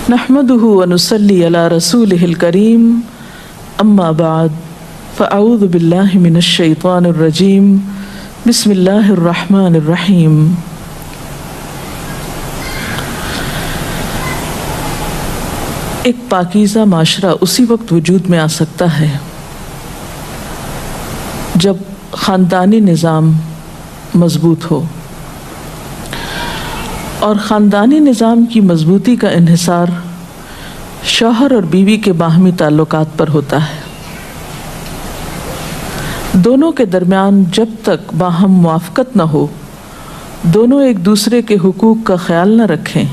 نحمده ونصلي على رسوله الكريم اما بعد فاعوذ بالله من الشيطان الرجيم بسم الله الرحمن الرحيم. ایک پاکیزہ معاشرہ اسی وقت وجود میں آ سکتا ہے جب خاندانی نظام مضبوط ہو، اور خاندانی نظام کی مضبوطی کا انحصار شوہر اور بیوی کے باہمی تعلقات پر ہوتا ہے. دونوں کے درمیان جب تک باہم موافقت نہ ہو، دونوں ایک دوسرے کے حقوق کا خیال نہ رکھیں،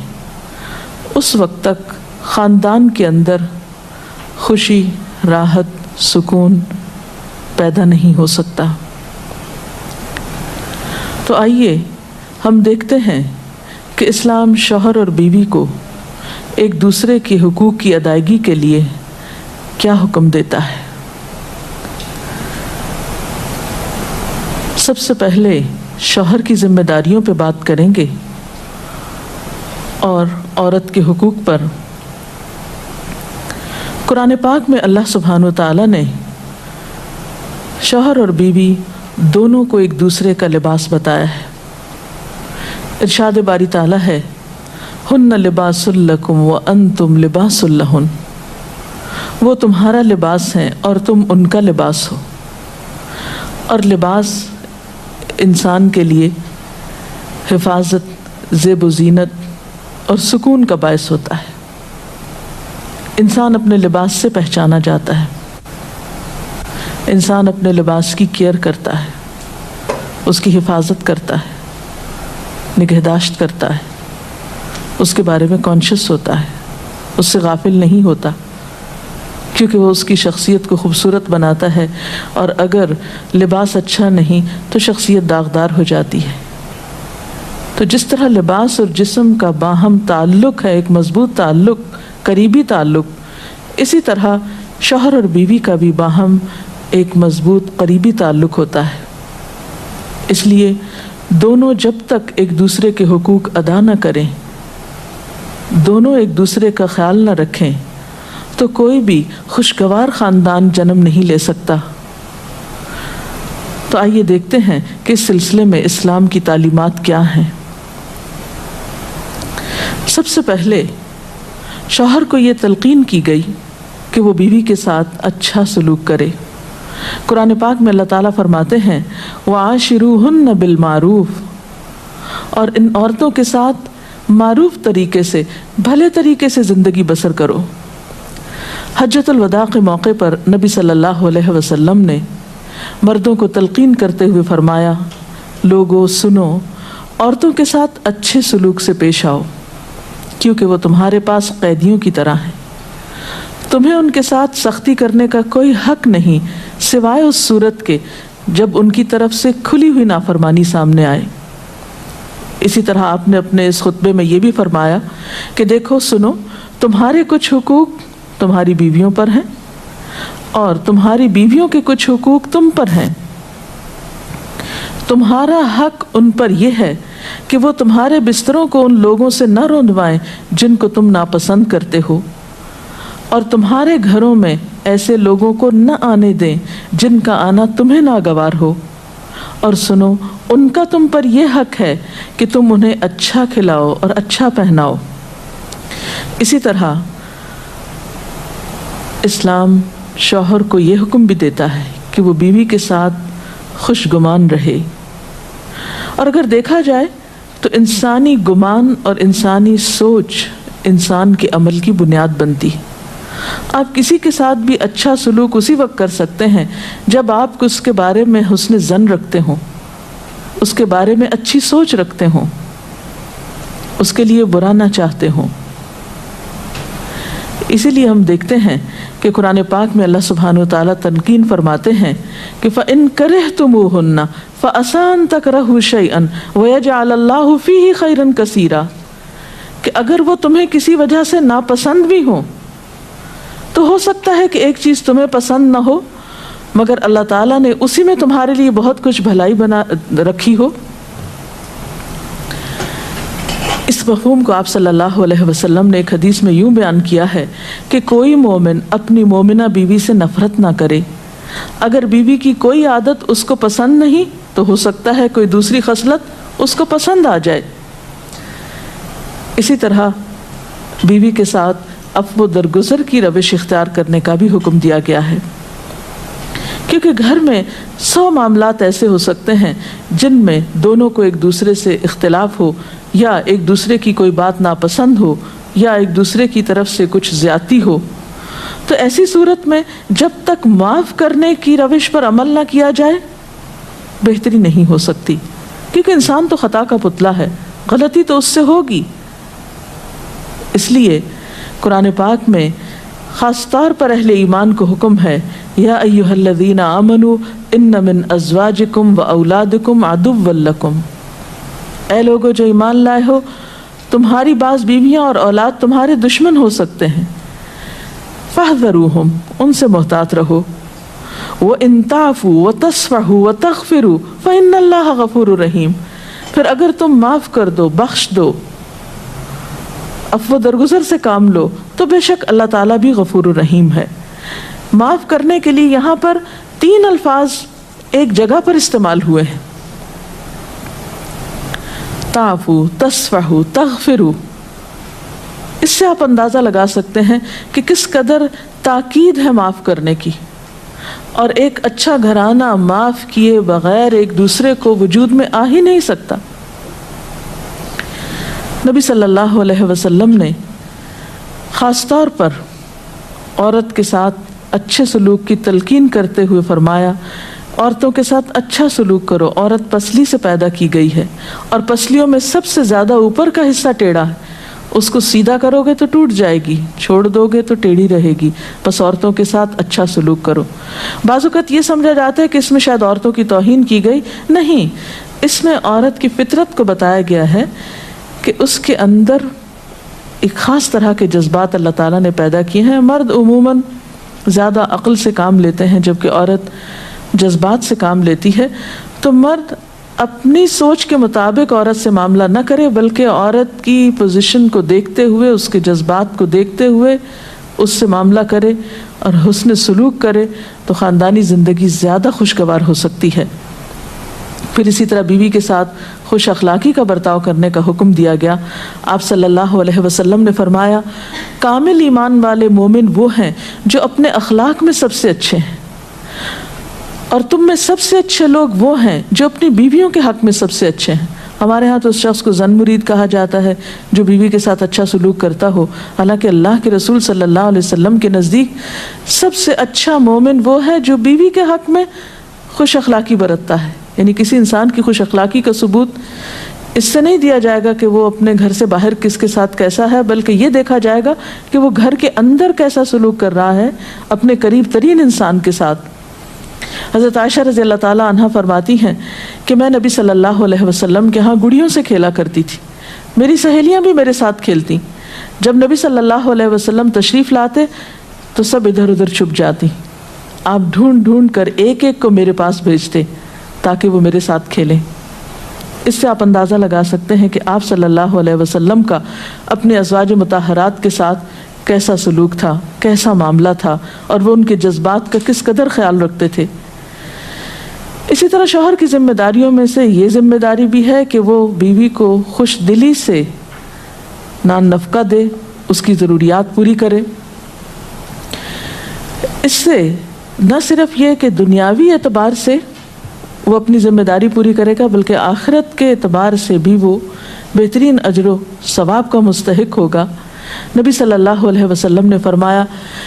اس وقت تک خاندان کے اندر خوشی، راحت، سکون پیدا نہیں ہو سکتا. تو آئیے ہم دیکھتے ہیں کہ اسلام شوہر اور بیوی کو ایک دوسرے کے حقوق کی ادائیگی کے لیے کیا حکم دیتا ہے. سب سے پہلے شوہر کی ذمہ داریوں پہ بات کریں گے اور عورت کے حقوق پر. قرآن پاک میں اللہ سبحانہ وتعالی نے شوہر اور بیوی دونوں کو ایک دوسرے کا لباس بتایا ہے. ارشاد باری تعالیٰ ہے، ہن لباس لکم وانتم لباس لہن، وہ تمہارا لباس ہیں اور تم ان کا لباس ہو. اور لباس انسان کے لیے حفاظت، زیب و زینت اور سکون کا باعث ہوتا ہے. انسان اپنے لباس سے پہچانا جاتا ہے. انسان اپنے لباس کی کیئر کرتا ہے، اس کی حفاظت کرتا ہے، نگہداشت کرتا ہے، اس کے بارے میں کانشیس ہوتا ہے، اس سے غافل نہیں ہوتا، کیونکہ وہ اس کی شخصیت کو خوبصورت بناتا ہے. اور اگر لباس اچھا نہیں تو شخصیت داغدار ہو جاتی ہے. تو جس طرح لباس اور جسم کا باہم تعلق ہے، ایک مضبوط تعلق، قریبی تعلق، اسی طرح شوہر اور بیوی کا بھی باہم ایک مضبوط قریبی تعلق ہوتا ہے. اس لیے دونوں جب تک ایک دوسرے کے حقوق ادا نہ کریں، دونوں ایک دوسرے کا خیال نہ رکھیں، تو کوئی بھی خوشگوار خاندان جنم نہیں لے سکتا. تو آئیے دیکھتے ہیں کہ اس سلسلے میں اسلام کی تعلیمات کیا ہیں. سب سے پہلے شوہر کو یہ تلقین کی گئی کہ وہ بیوی کے ساتھ اچھا سلوک کرے. قرآن پاک میں اللہ تعالیٰ فرماتے ہیں، وَعَاشِرُوهُنَّ بِالْمَعْرُوفِ، اور ان عورتوں کے ساتھ معروف طریقے سے، بھلے طریقے سے زندگی بسر کرو. حجۃ الوداع کے موقع پر نبی صلی اللہ علیہ وسلم نے مردوں کو تلقین کرتے ہوئے فرمایا، لوگو سنو، عورتوں کے ساتھ اچھے سلوک سے پیش آؤ، کیونکہ وہ تمہارے پاس قیدیوں کی طرح ہیں. تمہیں ان کے ساتھ سختی کرنے کا کوئی حق نہیں سوائے اس صورت کے جب ان کی طرف سے کھلی ہوئی نافرمانی سامنے آئے. اسی طرح آپ نے اپنے اس خطبے میں یہ بھی فرمایا کہ دیکھو سنو، تمہارے کچھ حقوق تمہاری بیویوں پر ہیں اور تمہاری بیویوں کے کچھ حقوق تم پر ہیں. تمہارا حق ان پر یہ ہے کہ وہ تمہارے بستروں کو ان لوگوں سے نہ روندوائیں جن کو تم ناپسند کرتے ہو، اور تمہارے گھروں میں ایسے لوگوں کو نہ آنے دیں جن کا آنا تمہیں ناگوار ہو. اور سنو، ان کا تم پر یہ حق ہے کہ تم انہیں اچھا کھلاؤ اور اچھا پہناؤ. اسی طرح اسلام شوہر کو یہ حکم بھی دیتا ہے کہ وہ بیوی کے ساتھ خوش گمان رہے. اور اگر دیکھا جائے تو انسانی گمان اور انسانی سوچ انسان کے عمل کی بنیاد بنتی ہے. آپ کسی کے ساتھ بھی اچھا سلوک اسی وقت کر سکتے ہیں جب آپ اس کے بارے میں حسن ظن رکھتے ہوں، اس کے بارے میں اچھی سوچ رکھتے ہوں، اس کے لیے برا نہ چاہتے ہوں. اسی لیے ہم دیکھتے ہیں کہ قرآن پاک میں اللہ سبحانہ وتعالیٰ تنقین فرماتے ہیں کہ فَإِن كَرِهْتُمُوهُنَّ فَعَسَىٰ أَن تَكْرَهُوا شَيْئًا وَيَجْعَلَ اللَّهُ فِيهِ خَيْرًا كَثِيرًا، کہ اگر وہ تمہیں کسی وجہ سے ناپسند بھی ہوں تو ہو سکتا ہے کہ ایک چیز تمہیں پسند نہ ہو، مگر اللہ تعالیٰ نے اسی میں تمہارے لیے بہت کچھ بھلائی بنا رکھی ہو. اس مفہوم کو آپ صلی اللہ علیہ وسلم نے ایک حدیث میں یوں بیان کیا ہے کہ کوئی مومن اپنی مومنہ بیوی سے نفرت نہ کرے، اگر بیوی کی کوئی عادت اس کو پسند نہیں تو ہو سکتا ہے کوئی دوسری خصلت اس کو پسند آ جائے۔ اسی طرح بیوی کے ساتھ عفو درگزر کی روش اختیار کرنے کا بھی حکم دیا گیا ہے، کیونکہ گھر میں 100 معاملات ایسے ہو سکتے ہیں جن میں دونوں کو ایک دوسرے سے اختلاف ہو، یا ایک دوسرے کی کوئی بات ناپسند ہو، یا ایک دوسرے کی طرف سے کچھ زیادتی ہو۔ تو ایسی صورت میں جب تک معاف کرنے کی روش پر عمل نہ کیا جائے بہتری نہیں ہو سکتی، کیونکہ انسان تو خطا کا پتلا ہے، غلطی تو اس سے ہوگی۔ اس لیے قرآن پاک میں خاص طور پر اہل ایمان کو حکم ہے، یا ایھا الذین آمنوا ان من ازواجکم و اولادکم عدوا لکم، اے لوگو جو ایمان لائے ہو، تمہاری بعض بیویاں اور اولاد تمہارے دشمن ہو سکتے ہیں، فاحذروہم، ان سے محتاط رہو، وَإِن تَعْفُوا وَتَصْفَحُوا وَتَغْفِرُوا فَإِنَّ اللَّهَ غَفُورٌ رَحِيمٌ، پھر اگر تم معاف کر دو، بخش دو، عفو درگزر سے کام لو، تو بے شک اللہ تعالیٰ بھی غفور الرحیم ہے۔ معاف کرنے کے لیے یہاں پر 3 الفاظ ایک جگہ پر استعمال ہوئے ہیں، تعفو، تصفحو، تغفرو۔ اس سے آپ اندازہ لگا سکتے ہیں کہ کس قدر تاکید ہے معاف کرنے کی، اور ایک اچھا گھرانہ معاف کیے بغیر ایک دوسرے کو وجود میں آ ہی نہیں سکتا۔ نبی صلی اللہ علیہ وسلم نے خاص طور پر عورت کے ساتھ اچھے سلوک کی تلقین کرتے ہوئے فرمایا، عورتوں کے ساتھ اچھا سلوک کرو، عورت پسلی سے پیدا کی گئی ہے، اور پسلیوں میں سب سے زیادہ اوپر کا حصہ ٹیڑھا ہے، اس کو سیدھا کرو گے تو ٹوٹ جائے گی، چھوڑ دو گے تو ٹیڑھی رہے گی، بس عورتوں کے ساتھ اچھا سلوک کرو۔ بعض اوقات یہ سمجھا جاتا ہے کہ اس میں شاید عورتوں کی توہین کی گئی، نہیں، اس میں عورت کی فطرت کو بتایا گیا ہے کہ اس کے اندر ایک خاص طرح کے جذبات اللہ تعالیٰ نے پیدا کیے ہیں۔ مرد عموماً زیادہ عقل سے کام لیتے ہیں، جبکہ عورت جذبات سے کام لیتی ہے، تو مرد اپنی سوچ کے مطابق عورت سے معاملہ نہ کرے، بلکہ عورت کی پوزیشن کو دیکھتے ہوئے، اس کے جذبات کو دیکھتے ہوئے اس سے معاملہ کرے اور حسن سلوک کرے، تو خاندانی زندگی زیادہ خوشگوار ہو سکتی ہے۔ پھر اسی طرح بیوی کے ساتھ خوش اخلاقی کا برتاؤ کرنے کا حکم دیا گیا۔ آپ صلی اللہ علیہ وسلم نے فرمایا، کامل ایمان والے مومن وہ ہیں جو اپنے اخلاق میں سب سے اچھے ہیں، اور تم میں سب سے اچھے لوگ وہ ہیں جو اپنی بیویوں کے حق میں سب سے اچھے ہیں۔ ہمارے ہاں تو اس شخص کو زن مرید کہا جاتا ہے جو بیوی کے ساتھ اچھا سلوک کرتا ہو، حالانکہ اللہ کے رسول صلی اللہ علیہ وسلم کے نزدیک سب سے اچھا مومن وہ ہے جو بیوی کے حق میں خوش اخلاقی برتتا ہے۔ یعنی کسی انسان کی خوش اخلاقی کا ثبوت اس سے نہیں دیا جائے گا کہ وہ اپنے گھر سے باہر کس کے ساتھ کیسا ہے، بلکہ یہ دیکھا جائے گا کہ وہ گھر کے اندر کیسا سلوک کر رہا ہے اپنے قریب ترین انسان کے ساتھ۔ حضرت عائشہ رضی اللہ تعالیٰ عنہا فرماتی ہیں کہ میں نبی صلی اللہ علیہ وسلم کے ہاں گڑیوں سے کھیلا کرتی تھی، میری سہیلیاں بھی میرے ساتھ کھیلتی، جب نبی صلی اللہ علیہ وسلم تشریف لاتے تو سب ادھر ادھر چھپ جاتی، آپ ڈھونڈ ڈھونڈ کر ایک ایک کو میرے پاس بھیجتے تاکہ وہ میرے ساتھ کھیلیں۔ اس سے آپ اندازہ لگا سکتے ہیں کہ آپ صلی اللہ علیہ وسلم کا اپنے ازواج مطہرات کے ساتھ کیسا سلوک تھا، کیسا معاملہ تھا، اور وہ ان کے جذبات کا کس قدر خیال رکھتے تھے۔ اسی طرح شوہر کی ذمہ داریوں میں سے یہ ذمہ داری بھی ہے کہ وہ بیوی کو خوش دلی سے نان نفقہ دے، اس کی ضروریات پوری کرے۔ اس سے نہ صرف یہ کہ دنیاوی اعتبار سے وہ اپنی ذمہ داری پوری کرے گا، بلکہ آخرت کے اعتبار سے بھی وہ بہترین اجر و ثواب کا مستحق ہوگا۔ نبی صلی اللہ علیہ وسلم نے فرمایا،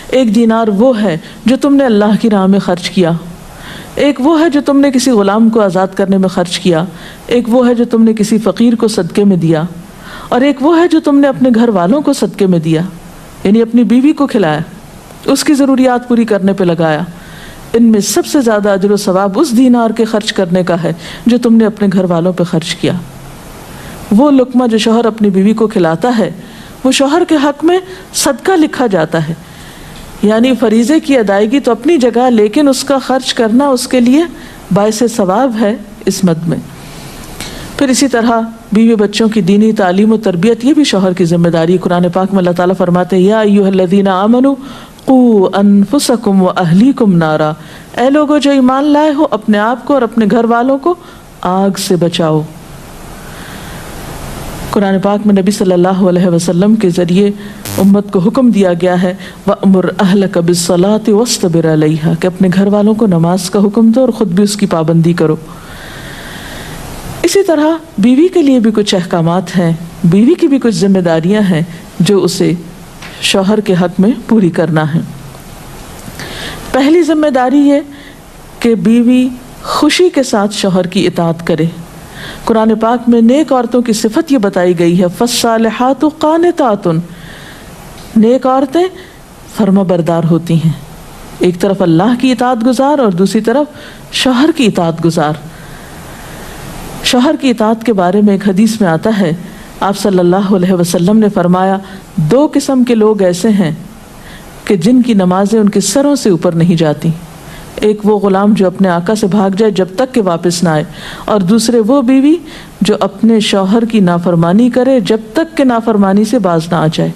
ایک دینار وہ ہے جو تم نے اللہ کی راہ میں خرچ کیا، ایک وہ ہے جو تم نے کسی غلام کو آزاد کرنے میں خرچ کیا، ایک وہ ہے جو تم نے کسی فقیر کو صدقے میں دیا، اور ایک وہ ہے جو تم نے اپنے گھر والوں کو صدقے میں دیا، یعنی اپنی بیوی کو کھلایا، اس کی ضروریات پوری کرنے پہ لگایا۔ ان میں سب سے زیادہ اجر و ثواب اس دینار کے خرچ کرنے کا ہے جو تم نے اپنے گھر والوں پہ خرچ کیا۔ وہ لقمہ جو شوہر اپنی بیوی کو کھلاتا ہے وہ شوہر کے حق میں صدقہ لکھا جاتا ہے، یعنی فریضے کی ادائیگی تو اپنی جگہ، لیکن اس کا خرچ کرنا اس کے لیے باعث ثواب ہے اس مد میں۔ پھر اسی طرح بیوی بچوں کی دینی تعلیم و تربیت یہ بھی شوہر کی ذمہ داری. قرآن پاک میں اللہ تعالیٰ فرماتے ہیں یا ایھا الذین آمنوا قوا انفسکم واہلیکم نارا، اے لوگو جو ایمان لائے ہو اپنے آپ کو اور اپنے گھر والوں کو آگ سے بچاؤ. قرآن پاک میں نبی صلی اللہ علیہ وسلم کے ذریعے امت کو حکم دیا گیا ہے وَأْمُرْ أَهْلَكَ بِالصَّلَاةِ وَاصْطَبِرْ عَلَيْهَا کہ اپنے گھر والوں کو نماز کا حکم دو اور خود بھی اس کی پابندی کرو. اسی طرح بیوی کے لیے بھی کچھ احکامات ہیں، بیوی کی بھی کچھ ذمہ داریاں ہیں جو اسے شوہر کے حق میں پوری کرنا ہے. پہلی ذمہ داری یہ کہ بیوی خوشی کے ساتھ شوہر کی اطاعت کرے. قرآن پاک میں نیک عورتوں کی صفت یہ بتائی گئی ہے فَالصَّالِحَاتُ قَانِتَاتٌ، نیک عورتیں فرما بردار ہوتی ہیں، ایک طرف اللہ کی اطاعت گزار اور دوسری طرف شوہر کی اطاعت گزار. شوہر کی اطاعت کے بارے میں ایک حدیث میں آتا ہے آپ صلی اللہ علیہ وسلم نے فرمایا 2 قسم کے لوگ ایسے ہیں کہ جن کی نمازیں ان کے سروں سے اوپر نہیں جاتی. ایک وہ غلام جو اپنے آقا سے بھاگ جائے جب تک کہ واپس نہ آئے، اور دوسرے وہ بیوی جو اپنے شوہر کی نافرمانی کرے جب تک کہ نافرمانی سے باز نہ آ جائے.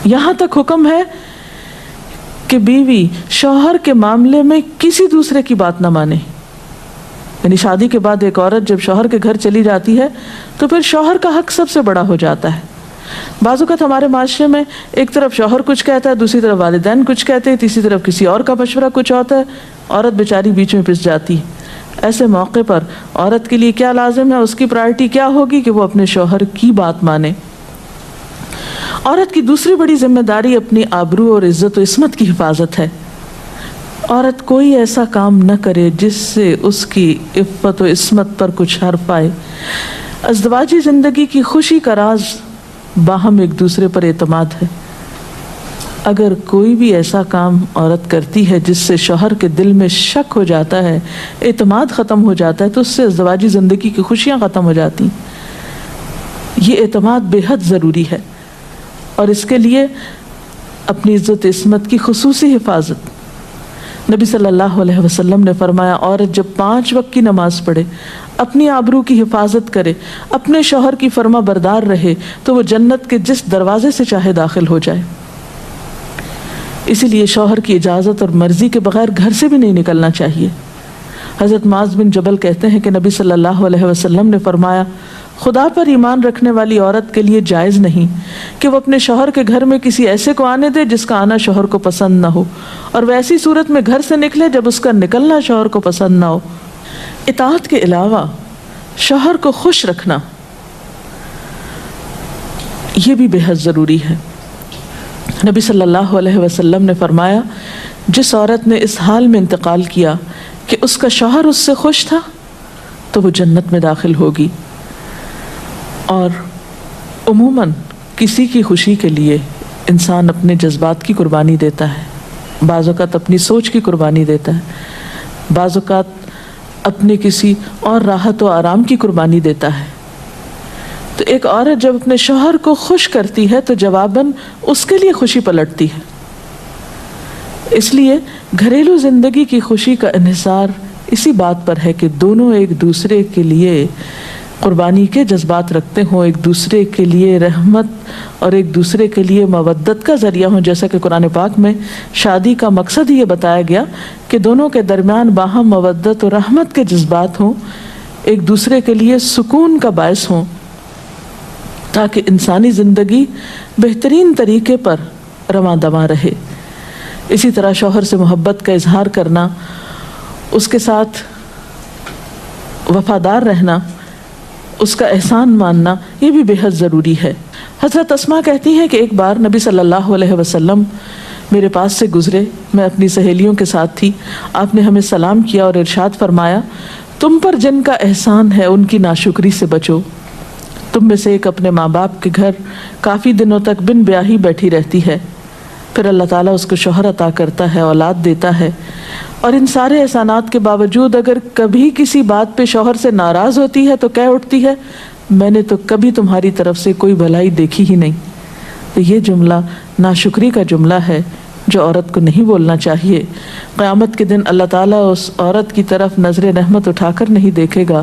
یہاں تک حکم ہے کہ بیوی شوہر کے معاملے میں کسی دوسرے کی بات نہ مانے. یعنی شادی کے بعد ایک عورت جب شوہر کے گھر چلی جاتی ہے تو پھر شوہر کا حق سب سے بڑا ہو جاتا ہے. بعض اوقات ہمارے معاشرے میں ایک طرف شوہر کچھ کہتا ہے، دوسری طرف والدین کچھ کہتے ہیں، تیسری طرف کسی اور کا مشورہ کچھ ہوتا ہے، عورت بیچاری بیچ میں پھنس جاتی ہے. ایسے موقع پر عورت کے لیے کیا لازم ہے، اس کی پرائرٹی کیا ہوگی کہ وہ اپنے شوہر کی بات مانے. عورت کی دوسری بڑی ذمہ داری اپنی آبرو اور عزت و عصمت کی حفاظت ہے. عورت کوئی ایسا کام نہ کرے جس سے اس کی عفت و عصمت پر کچھ حرف آئے. ازدواجی زندگی کی خوشی کا راز باہم ایک دوسرے پر اعتماد ہے. اگر کوئی بھی ایسا کام عورت کرتی ہے جس سے شوہر کے دل میں شک ہو جاتا ہے، اعتماد ختم ہو جاتا ہے، تو اس سے ازدواجی زندگی کی خوشیاں ختم ہو جاتی. یہ اعتماد بے حد ضروری ہے اور اس کے لیے اپنی عزت عصمت کی خصوصی حفاظت. نبی صلی اللہ علیہ وسلم نے فرمایا عورت جب 5 وقت کی نماز پڑھے، اپنی آبرو کی حفاظت کرے، اپنے شوہر کی فرما بردار رہے تو وہ جنت کے جس دروازے سے چاہے داخل ہو جائے. اسی لیے شوہر کی اجازت اور مرضی کے بغیر گھر سے بھی نہیں نکلنا چاہیے. حضرت معاذ بن جبل کہتے ہیں کہ نبی صلی اللہ علیہ وسلم نے فرمایا خدا پر ایمان رکھنے والی عورت کے لیے جائز نہیں کہ وہ اپنے شوہر کے گھر میں کسی ایسے کو آنے دے جس کا آنا شوہر کو پسند نہ ہو، اور ویسی صورت میں گھر سے نکلے جب اس کا نکلنا شوہر کو پسند نہ ہو. اطاعت کے علاوہ شوہر کو خوش رکھنا یہ بھی بے حد ضروری ہے. نبی صلی اللہ علیہ وسلم نے فرمایا جس عورت نے اس حال میں انتقال کیا کہ اس کا شوہر اس سے خوش تھا تو وہ جنت میں داخل ہوگی. اور عموماً کسی کی خوشی کے لیے انسان اپنے جذبات کی قربانی دیتا ہے، بعض اوقات اپنی سوچ کی قربانی دیتا ہے، بعض اوقات اپنے کسی اور راحت و آرام کی قربانی دیتا ہے. تو ایک عورت جب اپنے شوہر کو خوش کرتی ہے تو جواباً اس کے لیے خوشی پلٹتی ہے. اس لیے گھریلو زندگی کی خوشی کا انحصار اسی بات پر ہے کہ دونوں ایک دوسرے کے لیے قربانی کے جذبات رکھتے ہوں، ایک دوسرے کے لیے رحمت اور ایک دوسرے کے لیے مودت کا ذریعہ ہوں. جیسا کہ قرآن پاک میں شادی کا مقصد یہ بتایا گیا کہ دونوں کے درمیان باہم مودت اور رحمت کے جذبات ہوں، ایک دوسرے کے لیے سکون کا باعث ہوں، تاکہ انسانی زندگی بہترین طریقے پر رواں دواں رہے. اسی طرح شوہر سے محبت کا اظہار کرنا، اس کے ساتھ وفادار رہنا، اس کا احسان ماننا یہ بھی بے حد ضروری ہے. حضرت اسماء کہتی ہیں کہ ایک بار نبی صلی اللہ علیہ وسلم میرے پاس سے گزرے، میں اپنی سہیلیوں کے ساتھ تھی. آپ نے ہمیں سلام کیا اور ارشاد فرمایا تم پر جن کا احسان ہے ان کی ناشکری سے بچو. تم میں سے ایک اپنے ماں باپ کے گھر کافی دنوں تک بن بیاہی بیٹھی رہتی ہے، پھر اللہ تعالیٰ اس کو شوہر عطا کرتا ہے، اولاد دیتا ہے، اور ان سارے احسانات کے باوجود اگر کبھی کسی بات پہ شوہر سے ناراض ہوتی ہے تو کہہ اٹھتی ہے میں نے تو کبھی تمہاری طرف سے کوئی بھلائی دیکھی ہی نہیں. تو یہ جملہ ناشکری کا جملہ ہے جو عورت کو نہیں بولنا چاہیے. قیامت کے دن اللہ تعالیٰ اس عورت کی طرف نظر رحمت اٹھا کر نہیں دیکھے گا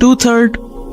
2/3?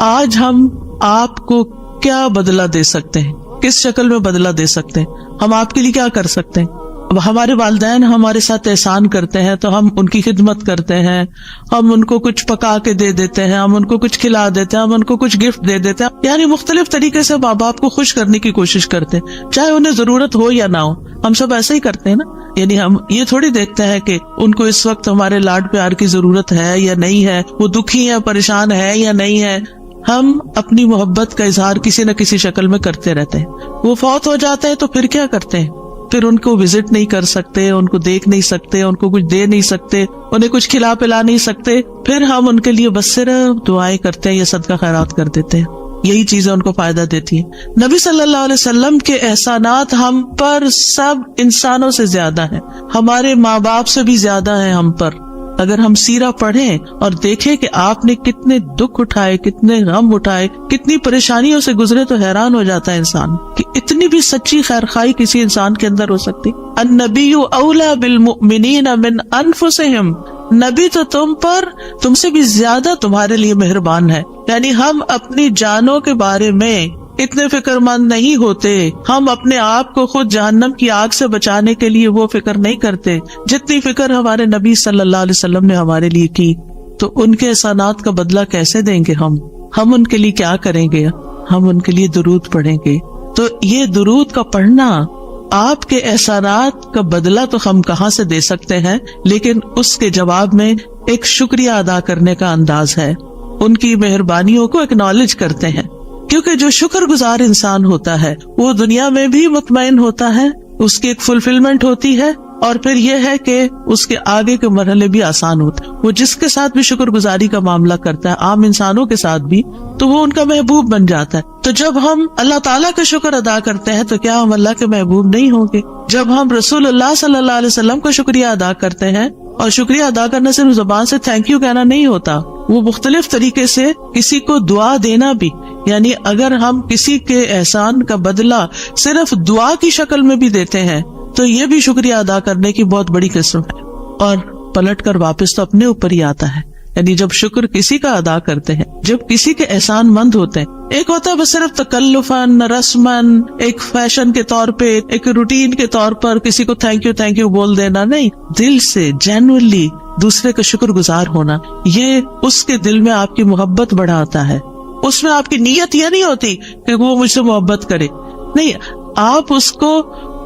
آج ہم آپ کو کیا بدلہ دے سکتے ہیں, کس شکل میں بدلہ دے سکتے ہیں, ہم آپ کے لیے کیا کر سکتے ہیں. اب ہمارے والدین ہمارے ساتھ احسان کرتے ہیں تو ہم ان کی خدمت کرتے ہیں, ہم ان کو کچھ پکا کے دے دیتے ہیں, ہم ان کو کچھ کھلا دیتے ہیں, ہم ان کو کچھ گفٹ دے دیتے ہیں, یعنی مختلف طریقے سے ماں باپ کو خوش کرنے کی کوشش کرتے ہیں, چاہے انہیں ضرورت ہو یا نہ ہو. ہم سب ایسا ہی کرتے ہیں نا. یعنی ہم یہ تھوڑی دیکھتے ہیں کہ ان کو اس وقت ہمارے لاڈ پیار کی ضرورت ہے یا نہیں ہے, وہ دکھی ہے, پریشان ہے یا نہیں ہے. ہم اپنی محبت کا اظہار کسی نہ کسی شکل میں کرتے رہتے ہیں. وہ فوت ہو جاتے ہیں تو پھر کیا کرتے ہیں, پھر ان کو وزٹ نہیں کر سکتے, ان کو دیکھ نہیں سکتے, ان کو کچھ دے نہیں سکتے, انہیں کچھ کھلا پلا نہیں سکتے. پھر ہم ان کے لیے بس صرف دعائیں کرتے ہیں یا صدقہ خیرات کر دیتے ہیں. یہی چیزیں ان کو فائدہ دیتی ہیں. نبی صلی اللہ علیہ وسلم کے احسانات ہم پر سب انسانوں سے زیادہ ہیں, ہمارے ماں باپ سے بھی زیادہ ہیں ہم پر. اگر ہم سیرہ پڑھیں اور دیکھیں کہ آپ نے کتنے دکھ اٹھائے, کتنے غم اٹھائے, کتنی پریشانیوں سے گزرے, تو حیران ہو جاتا ہے انسان کہ اتنی بھی سچی خیرخواہی کسی انسان کے اندر ہو سکتی. النبی اولی بالمؤمنین من انفسہم, نبی تو تم سے بھی زیادہ تمہارے لیے مہربان ہے. یعنی ہم اپنی جانوں کے بارے میں اتنے فکر مند نہیں ہوتے, ہم اپنے آپ کو خود جہنم کی آگ سے بچانے کے لیے وہ فکر نہیں کرتے جتنی فکر ہمارے نبی صلی اللہ علیہ وسلم نے ہمارے لیے کی. تو ان کے احسانات کا بدلہ کیسے دیں گے ہم ان کے لیے کیا کریں گے, ہم ان کے لیے درود پڑھیں گے. تو یہ درود کا پڑھنا, آپ کے احسانات کا بدلہ تو ہم کہاں سے دے سکتے ہیں, لیکن اس کے جواب میں ایک شکریہ ادا کرنے کا انداز ہے, ان کی مہربانیوں کو ایکنالج کرتے ہیں. کیونکہ جو شکر گزار انسان ہوتا ہے وہ دنیا میں بھی مطمئن ہوتا ہے, اس کی ایک فلفلمنٹ ہوتی ہے, اور پھر یہ ہے کہ اس کے آگے کے مرحلے بھی آسان ہوتے ہیں. وہ جس کے ساتھ بھی شکر گزاری کا معاملہ کرتا ہے, عام انسانوں کے ساتھ بھی, تو وہ ان کا محبوب بن جاتا ہے. تو جب ہم اللہ تعالیٰ کا شکر ادا کرتے ہیں تو کیا ہم اللہ کے محبوب نہیں ہوں گے؟ جب ہم رسول اللہ صلی اللہ علیہ وسلم کا شکریہ ادا کرتے ہیں, اور شکریہ ادا کرنا صرف زبان سے تھینک یو کہنا نہیں ہوتا, وہ مختلف طریقے سے کسی کو دعا دینا بھی. یعنی اگر ہم کسی کے احسان کا بدلہ صرف دعا کی شکل میں بھی دیتے ہیں تو یہ بھی شکریہ ادا کرنے کی بہت بڑی قسم ہے, اور پلٹ کر واپس تو اپنے اوپر ہی آتا ہے. یعنی جب شکر کسی کا ادا کرتے ہیں, جب کسی کے احسان مند ہوتے ہیں, ایک ہوتا ہے بس صرف تکلفاً رسماً ایک فیشن کے طور پہ, ایک روٹین کے طور پر کسی کو تھینک یو بول دینا, نہیں, دل سے جینوئنلی دوسرے کا شکر گزار ہونا, یہ اس کے دل میں آپ کی محبت بڑھاتا ہے. اس میں آپ کی نیت یہ نہیں ہوتی کہ وہ مجھ سے محبت کرے, نہیں, آپ اس کو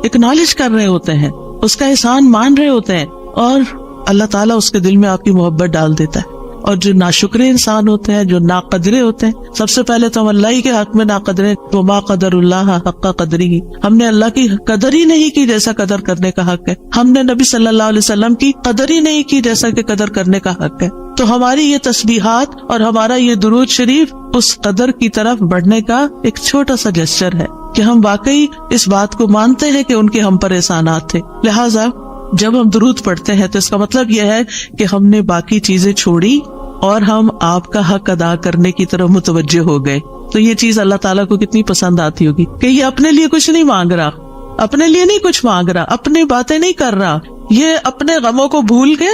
اکنالج کر رہے ہوتے ہیں, اس کا احسان مان رہے ہوتے ہیں, اور اللہ تعالیٰ اس کے دل میں آپ کی محبت ڈال دیتا ہے. اور جو ناشکرے انسان ہوتے ہیں, جو ناقدرے ہوتے ہیں, سب سے پہلے تو ہم اللہ ہی کے حق میں ناقدرے, وما قدر اللہ حق قدری, ہم نے اللہ کی قدر ہی نہیں کی جیسا قدر کرنے کا حق ہے, ہم نے نبی صلی اللہ علیہ وسلم کی قدر ہی نہیں کی جیسا کہ قدر کرنے کا حق ہے. تو ہماری یہ تسبیحات اور ہمارا یہ درود شریف اس قدر کی طرف بڑھنے کا ایک چھوٹا سا جسچر ہے کہ ہم واقعی اس بات کو مانتے ہیں کہ ان کے ہم پر احسانات تھے. لہٰذا جب ہم درود پڑھتے ہیں تو اس کا مطلب یہ ہے کہ ہم نے باقی چیزیں چھوڑی اور ہم آپ کا حق ادا کرنے کی طرف متوجہ ہو گئے. تو یہ چیز اللہ تعالیٰ کو کتنی پسند آتی ہوگی کہ یہ اپنے لیے کچھ نہیں مانگ رہا, اپنے لیے نہیں کچھ مانگ رہا, اپنی باتیں نہیں کر رہا, یہ اپنے غموں کو بھول کے,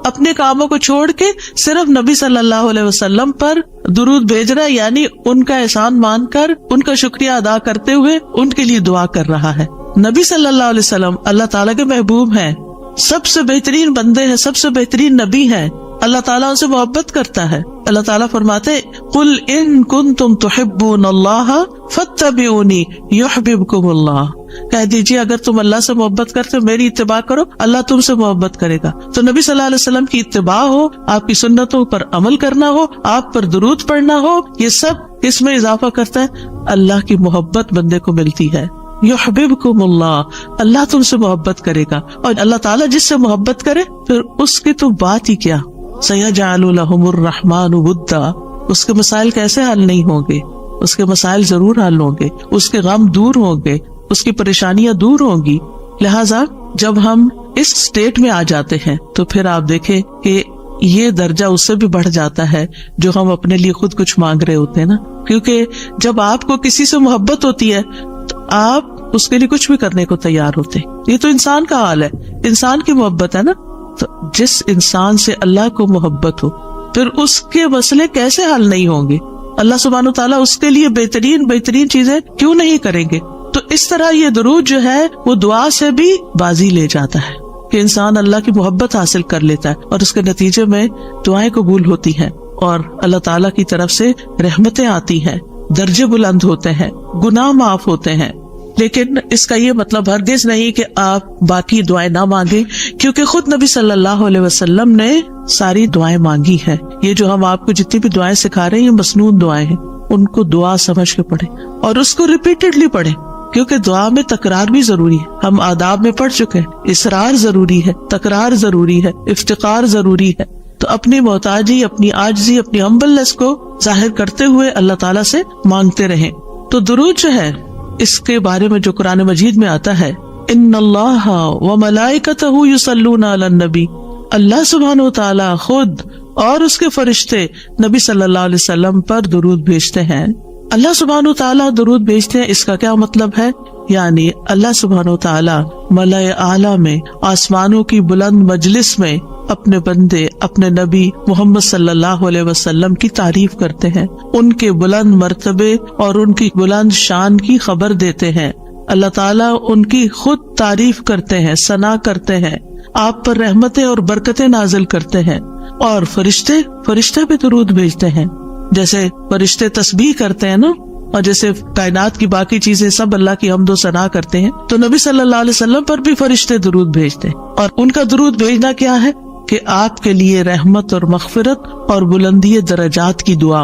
اپنے کاموں کو چھوڑ کے صرف نبی صلی اللہ علیہ وسلم پر درود بھیج رہا ہے. یعنی ان کا احسان مان کر, ان کا شکریہ ادا کرتے ہوئے ان کے لیے دعا کر رہا ہے. نبی صلی اللہ علیہ وسلم اللہ تعالیٰ کے محبوب ہیں, سب سے بہترین بندے ہیں, سب سے بہترین نبی ہیں, اللہ تعالیٰ ان سے محبت کرتا ہے. اللہ تعالیٰ فرماتے قل ان کنتم تحبون اللہ فاتبعونی یحببکم اللہ, کہہ دیجیے اگر تم اللہ سے محبت کرتے ہو میری اتباع کرو, اللہ تم سے محبت کرے گا. تو نبی صلی اللہ علیہ وسلم کی اتباع ہو, آپ کی سنتوں پر عمل کرنا ہو, آپ پر درود پڑھنا ہو, یہ سب اس میں اضافہ کرتا ہے اللہ کی محبت بندے کو ملتی ہے. یحببکم اللہ, اللہ تم سے محبت کرے گا, اور اللہ تعالیٰ جس سے محبت کرے پھر اس کی تو بات ہی کیا. سیجعل لہم الرحمن ودا, اس کے مسائل کیسے حل نہیں ہوں گے, اس کے مسائل ضرور حل ہوں گے, اس کے غم دور ہوں گے, اس کی پریشانیاں دور ہوں گی. لہٰذا جب ہم اس سٹیٹ میں آ جاتے ہیں تو پھر آپ دیکھیں کہ یہ درجہ اس سے بھی بڑھ جاتا ہے جو ہم اپنے لیے خود کچھ مانگ رہے ہوتے ہیں نا. کیونکہ جب آپ کو کسی سے محبت ہوتی ہے تو آپ اس کے لیے کچھ بھی کرنے کو تیار ہوتے. یہ تو انسان کا حال ہے, انسان کی محبت ہے نا. تو جس انسان سے اللہ کو محبت ہو پھر اس کے مسئلے کیسے حل نہیں ہوں گے, اللہ سبحانہ تعالیٰ اس کے لیے بہترین چیزیں کیوں نہیں کریں گے؟ تو اس طرح یہ درود جو ہے وہ دعا سے بھی بازی لے جاتا ہے کہ انسان اللہ کی محبت حاصل کر لیتا ہے اور اس کے نتیجے میں دعائیں قبول ہوتی ہیں اور اللہ تعالیٰ کی طرف سے رحمتیں آتی ہیں، درجے بلند ہوتے ہیں، گناہ معاف ہوتے ہیں. لیکن اس کا یہ مطلب ہرگز نہیں کہ آپ باقی دعائیں نہ مانگیں، کیونکہ خود نبی صلی اللہ علیہ وسلم نے ساری دعائیں مانگی ہیں. یہ جو ہم آپ کو جتنی بھی دعائیں سکھا رہے ہیں یہ مسنون دعائیں ہیں، ان کو دعا سمجھ کے پڑھیں اور اس کو ریپیٹڈلی پڑھیں، کیونکہ دعا میں تکرار بھی ضروری ہے. ہم آداب میں پڑھ چکے ہیں، اصرار ضروری ہے، تکرار ضروری ہے، افتقار ضروری ہے. تو اپنی محتاجی، اپنی عاجزی، اپنی ہمبلنس کو ظاہر کرتے ہوئے اللہ تعالیٰ سے مانگتے رہیں. تو درود جو ہے اس کے بارے میں جو قرآن مجید میں آتا ہے، ان اللہ وملائکتہ یصلون علی النبی، اللہ سبحانہ وتعالی خود اور اس کے فرشتے نبی صلی اللہ علیہ وسلم پر درود بھیجتے ہیں. اللہ سبحانہ وتعالی درود بھیجتے ہیں، اس کا کیا مطلب ہے؟ یعنی اللہ سبحانہ وتعالی ملائے اعلیٰ میں، آسمانوں کی بلند مجلس میں اپنے بندے، اپنے نبی محمد صلی اللہ علیہ وسلم کی تعریف کرتے ہیں، ان کے بلند مرتبے اور ان کی بلند شان کی خبر دیتے ہیں. اللہ تعالیٰ ان کی خود تعریف کرتے ہیں، ثنا کرتے ہیں، آپ پر رحمتیں اور برکتیں نازل کرتے ہیں. اور فرشتے بھی درود بھیجتے ہیں، جیسے فرشتے تسبیح کرتے ہیں نا، اور جیسے کائنات کی باقی چیزیں سب اللہ کی حمد و ثنا کرتے ہیں، تو نبی صلی اللہ علیہ وسلم پر بھی فرشتے درود بھیجتے ہیں. اور ان کا درود بھیجنا کیا ہے کہ آپ کے لیے رحمت اور مغفرت اور بلندی درجات کی دعا.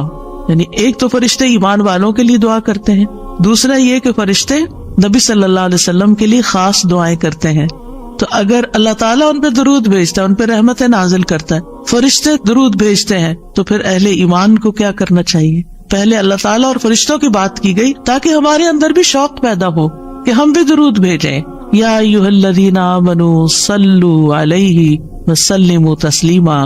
یعنی ایک تو فرشتے ایمان والوں کے لیے دعا کرتے ہیں، دوسرا یہ کہ فرشتے نبی صلی اللہ علیہ وسلم کے لیے خاص دعائیں کرتے ہیں. تو اگر اللہ تعالیٰ ان پہ درود بھیجتا ہے، ان پہ رحمتیں نازل کرتا ہے، فرشتے درود بھیجتے ہیں، تو پھر اہل ایمان کو کیا کرنا چاہیے؟ پہلے اللہ تعالیٰ اور فرشتوں کی بات کی گئی تاکہ ہمارے اندر بھی شوق پیدا ہو کہ ہم بھی درود بھیجیں. یا ایھا الذین آمنوا صلوا علیہ وسلموا تسلیما،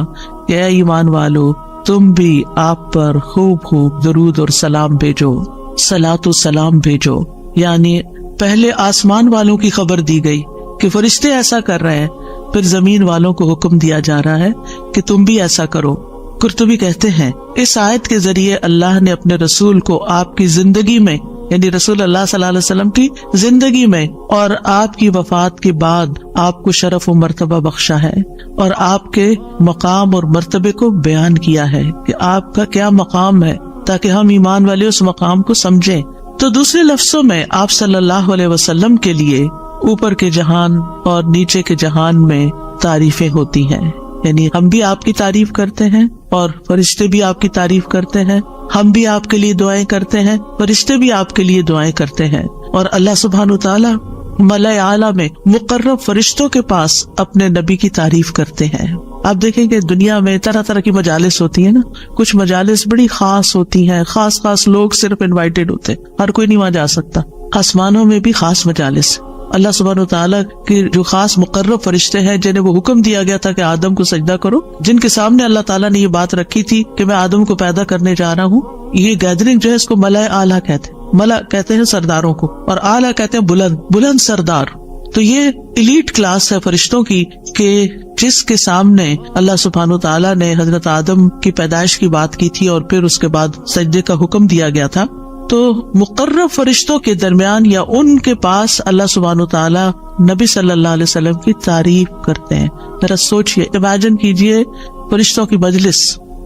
کہ اے ایمان والو تم بھی آپ پر خوب درود اور سلام بھیجو، صلاۃ و سلام بھیجو. یعنی پہلے آسمان والوں کی خبر دی گئی کہ فرشتے ایسا کر رہے ہیں، پھر زمین والوں کو حکم دیا جا رہا ہے کہ تم بھی ایسا کرو. قرطبی کہتے ہیں اس آیت کے ذریعے اللہ نے اپنے رسول کو آپ کی زندگی میں، یعنی رسول اللہ صلی اللہ علیہ وسلم کی زندگی میں اور آپ کی وفات کے بعد آپ کو شرف و مرتبہ بخشا ہے، اور آپ کے مقام اور مرتبے کو بیان کیا ہے کہ آپ کا کیا مقام ہے، تاکہ ہم ایمان والے اس مقام کو سمجھیں. تو دوسرے لفظوں میں آپ صلی اللہ علیہ وسلم کے لیے اوپر کے جہان اور نیچے کے جہان میں تعریفیں ہوتی ہیں. یعنی ہم بھی آپ کی تعریف کرتے ہیں اور فرشتے بھی آپ کی تعریف کرتے ہیں، ہم بھی آپ کے لیے دعائیں کرتے ہیں، فرشتے بھی آپ کے لیے دعائیں کرتے ہیں. اور اللہ سبحانہ تعالیٰ ملائے اعلیٰ میں مقرب فرشتوں کے پاس اپنے نبی کی تعریف کرتے ہیں. آپ دیکھیں کہ دنیا میں طرح طرح کی مجالس ہوتی ہیں نا، کچھ مجالس بڑی خاص ہوتی ہیں، خاص لوگ صرف انوائٹیڈ ہوتے، ہر کوئی نہیں وہاں جا سکتا. آسمانوں میں بھی خاص مجالس، اللہ سبحانہ وتعالیٰ کے جو خاص مقرب فرشتے ہیں جنہیں وہ حکم دیا گیا تھا کہ آدم کو سجدہ کرو، جن کے سامنے اللہ تعالیٰ نے یہ بات رکھی تھی کہ میں آدم کو پیدا کرنے جا رہا ہوں. یہ گیدرنگ جو ہے اس کو ملائے اعلیٰ کہتے ہیں. ملا کہتے ہیں سرداروں کو، اور اعلیٰ کہتے ہیں بلند سردار. تو یہ ایلیٹ کلاس ہے فرشتوں کی کہ جس کے سامنے اللہ سبحانہ تعالیٰ نے حضرت آدم کی پیدائش کی بات کی تھی اور پھر اس کے بعد سجدے کا حکم دیا گیا تھا. تو مقرب فرشتوں کے درمیان یا ان کے پاس اللہ سبحانہ تعالیٰ نبی صلی اللہ علیہ وسلم کی تعریف کرتے ہیں. ذرا سوچئے، امیجن کیجئے فرشتوں کی مجلس.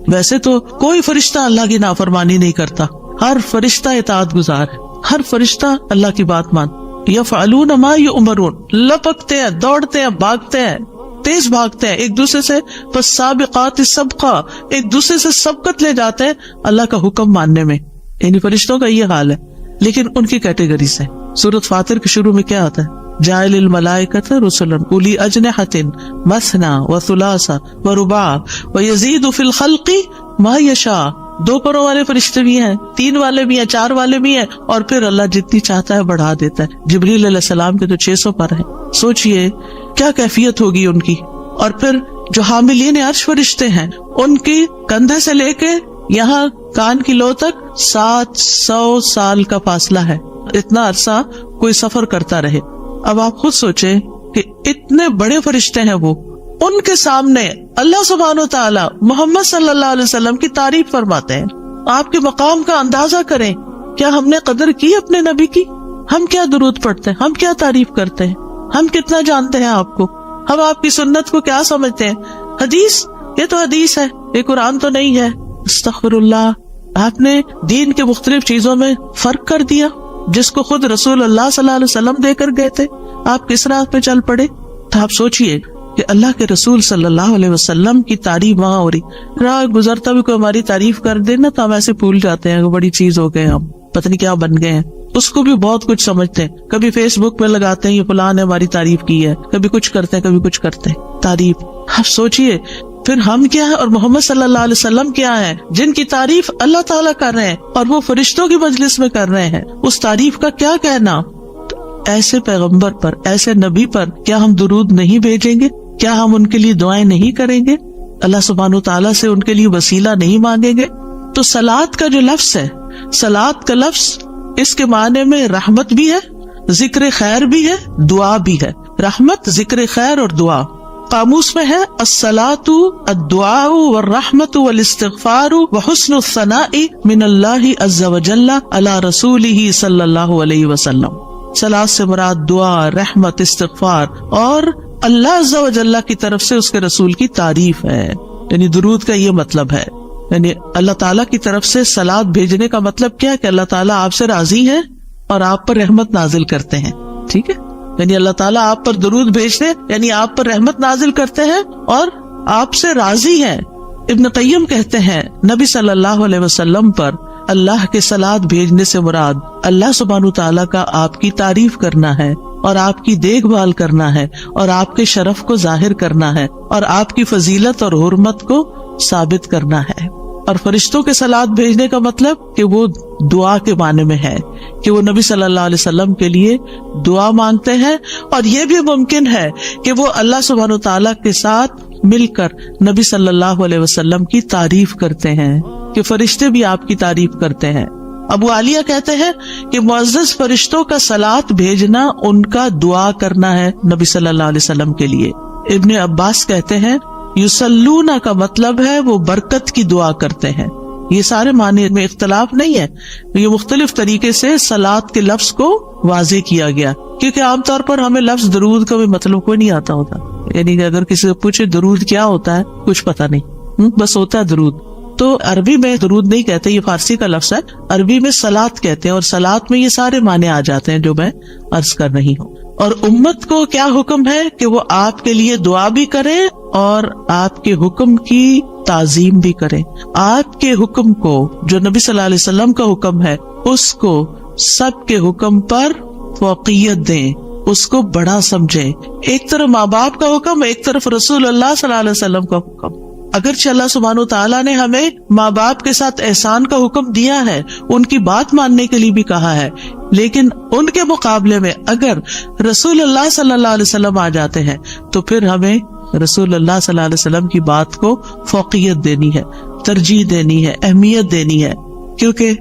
ویسے تو کوئی فرشتہ اللہ کی نافرمانی نہیں کرتا، ہر فرشتہ اطاعت گزار ہے، ہر فرشتہ اللہ کی بات مان. یفعلون ما یؤمرون، لپکتے ہیں، دوڑتے ہیں، بھاگتے ہیں، تیز بھاگتے ہیں ایک دوسرے سے. فالسابقات سبقا، ایک دوسرے سے سبقت لے جاتے ہیں اللہ کا حکم ماننے میں. یعنی فرشتوں کا یہ حال ہے. لیکن ان کی کیٹیگریز ہیں. سورۃ فاطر کے شروع میں کیا آتا ہے؟ جاعل الملائکۃ رسلا اولی اجنحۃ مثنی وثلاث ورباع ویزید فی الخلق ما یشاء. 2 پروں والے فرشتے بھی ہیں، 3 والے بھی ہیں، 4 والے بھی ہیں، اور پھر اللہ جتنی چاہتا ہے بڑھا دیتا ہے. جبریل علیہ السلام کے تو 600 پر ہیں. سوچئے کیا کیفیت ہوگی ان کی. اور پھر جو حاملین عرش فرشتے ہیں ان کی کندھے سے لے کے یہاں کان کی لو تک 700 سال کا فاصلہ ہے. اتنا عرصہ کوئی سفر کرتا رہے. اب آپ خود سوچیں کہ اتنے بڑے فرشتے ہیں وہ، ان کے سامنے اللہ سبحانہ و تعالی محمد صلی اللہ علیہ وسلم کی تعریف فرماتے ہیں. آپ کے مقام کا اندازہ کریں. کیا ہم نے قدر کی اپنے نبی کی؟ ہم کیا درود پڑھتے ہیں, ہم کیا تعریف کرتے ہیں, ہم کتنا جانتے ہیں آپ کو, ہم آپ کی سنت کو کیا سمجھتے ہیں؟ حدیث, یہ تو حدیث ہے, یہ قرآن تو نہیں ہے. استغفر اللہ. آپ نے دین کے مختلف چیزوں میں فرق کر دیا جس کو خود رسول اللہ صلی اللہ علیہ وسلم دے کر گئے تھے. آپ کس راہ پہ چل پڑے؟ تو آپ سوچئے کہ اللہ کے رسول صلی اللہ علیہ وسلم کی تعریف وہاں ہو رہی, راہ گزرتا بھی کوئی ہماری تعریف کر دے نا تو ہم ایسے بھول جاتے ہیں کہ بڑی چیز ہو گئے, ہم پتہ نہیں کیا بن گئے ہیں. اس کو بھی بہت کچھ سمجھتے ہیں, کبھی فیس بک میں لگاتے ہیں یہ فلاں نے ہماری تعریف کی ہے, کبھی کچھ کرتے ہیں کبھی کچھ کرتے ہیں تعریف. آپ سوچئے پھر ہم کیا ہے اور محمد صلی اللہ علیہ وسلم کیا ہے جن کی تعریف اللہ تعالیٰ کر رہے ہیں اور وہ فرشتوں کی مجلس میں کر رہے ہیں, اس تعریف کا کیا کہنا. ایسے پیغمبر پر, ایسے نبی پر کیا ہم درود نہیں بھیجیں گے؟ کیا ہم ان کے لیے دعائیں نہیں کریں گے؟ اللہ سبحانہ وتعالیٰ سے ان کے لیے وسیلہ نہیں مانگیں گے؟ تو صلاۃ کا جو لفظ ہے, صلاۃ کا لفظ اس کے معنی میں رحمت بھی ہے, ذکر خیر بھی ہے, دعا بھی ہے. رحمت, ذکر خیر اور دعا. قاموس میں ہے الصلاۃ الدعاء والرحمت والاستغفار وحسن الثناء من اللہ عز وجل علی رسولہ صلی اللہ علیہ وسلم. صلاۃ سے مراد دعا, رحمت, استغفار اور اللہ عز وجل کی طرف سے اس کے رسول کی تعریف ہے. یعنی درود کا یہ مطلب ہے, یعنی اللہ تعالیٰ کی طرف سے صلاۃ بھیجنے کا مطلب کیا ہے کہ اللہ تعالیٰ آپ سے راضی ہے اور آپ پر رحمت نازل کرتے ہیں. ٹھیک ہے, یعنی اللہ تعالیٰ آپ پر درود بھیجتے یعنی آپ پر رحمت نازل کرتے ہیں اور آپ سے راضی ہیں. ابن قیم کہتے ہیں نبی صلی اللہ علیہ وسلم پر اللہ کے صلاۃ بھیجنے سے مراد اللہ سبحانہ تعالیٰ کا آپ کی تعریف کرنا ہے اور آپ کی دیکھ بھال کرنا ہے اور آپ کے شرف کو ظاہر کرنا ہے اور آپ کی فضیلت اور حرمت کو ثابت کرنا ہے. اور فرشتوں کے صلاۃ بھیجنے کا مطلب کہ وہ دعا کے معنی میں ہے کہ وہ نبی صلی اللہ علیہ وسلم کے لیے دعا مانگتے ہیں. اور یہ بھی ممکن ہے کہ وہ اللہ سبحانہ و تعالیٰ کے ساتھ مل کر نبی صلی اللہ علیہ وسلم کی تعریف کرتے ہیں کہ فرشتے بھی آپ کی تعریف کرتے ہیں. ابو عالیہ کہتے ہیں کہ معزز فرشتوں کا صلاۃ بھیجنا ان کا دعا کرنا ہے نبی صلی اللہ علیہ وسلم کے لیے. ابن عباس کہتے ہیں یصلون کا مطلب ہے وہ برکت کی دعا کرتے ہیں. یہ سارے معنی میں اختلاف نہیں ہے, یہ مختلف طریقے سے صلاۃ کے لفظ کو واضح کیا گیا, کیونکہ عام طور پر ہمیں لفظ درود کا بھی مطلب کوئی نہیں آتا ہوتا. یعنی کہ اگر کسی سے پوچھے درود کیا ہوتا ہے, کچھ پتہ نہیں, بس ہوتا ہے درود. تو عربی میں درود نہیں کہتے, یہ فارسی کا لفظ ہے, عربی میں صلاۃ کہتے ہیں اور صلاۃ میں یہ سارے معنی آ جاتے ہیں جو میں عرض کر رہی ہوں. اور امت کو کیا حکم ہے کہ وہ آپ کے لیے دعا بھی کرے اور آپ کے حکم کی تعظیم بھی کرے. آپ کے حکم کو, جو نبی صلی اللہ علیہ وسلم کا حکم ہے, اس کو سب کے حکم پر فوقیت دیں, اس کو بڑا سمجھیں. ایک طرف ماں باپ کا حکم, ایک طرف رسول اللہ صلی اللہ علیہ وسلم کا حکم. اگرچہ اللہ سبحانہ تعالیٰ نے ہمیں ماں باپ کے ساتھ احسان کا حکم دیا ہے, ان کی بات ماننے کے لیے بھی کہا ہے, لیکن ان کے مقابلے میں اگر رسول اللہ صلی اللہ علیہ وسلم آ جاتے ہیں تو پھر ہمیں رسول اللہ صلی اللہ علیہ وسلم کی بات کو فوقیت دینی ہے, ترجیح دینی ہے, اہمیت دینی ہے, کیونکہ